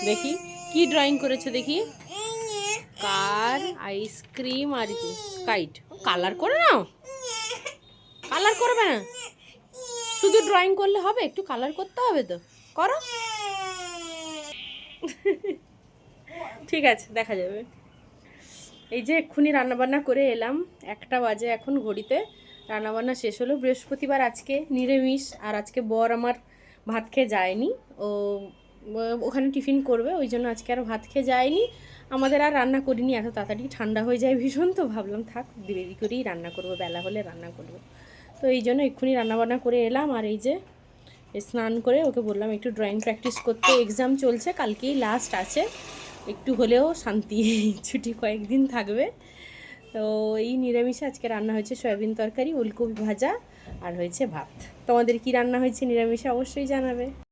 দেখি কি ড্রয়িং করেছো দেখি। কার, আইসক্রিম আর কি কাইট। কালার করে নাও, কালার করবে না, শুধু ড্রয়িং করলে হবে, একটু কালার করতে হবে তো, করো। ঠিক আছে, দেখা যাবে। এই যে এক্ষুনি রান্নাবান্না করে এলাম, 1টা বাজে এখন ঘড়িতে। রান্নাবান্না শেষ হলো। বৃহস্পতিবার আজকে নিরামিষ, আর আজকে বর আমার ভাত খেয়ে যায়নি। ও ওখানে টিফিন করবে, ওই জন্য আজকে আর ভাত খেয়ে যায়নি। আমাদের আর রান্না করিনি, এত তাড়াতাড়ি ঠান্ডা হয়ে যায় ভীষণ, তো ভাবলাম থাক দেরি করেই রান্না করবো, বেলা হলে রান্না করবো। তো এই জন্য এক্ষুনি রান্নাবান্না করে এলাম। আর এই যে স্নান করে ওকে বললাম একটু ড্রয়িং প্র্যাকটিস করতে, এক্সাম চলছে, কালকেই লাস্ট আছে, একটু হলেও শান্তি, ছুটি কয়েকদিন থাকবে। তো এই নিরামিষে আজকে রান্না হয়েছে সয়াবিন তরকারি, ওলকপি ভাজা, আর হয়েছে ভাত। তোমাদের কি রান্না হয়েছে নিরামিষে অবশ্যই জানাবে।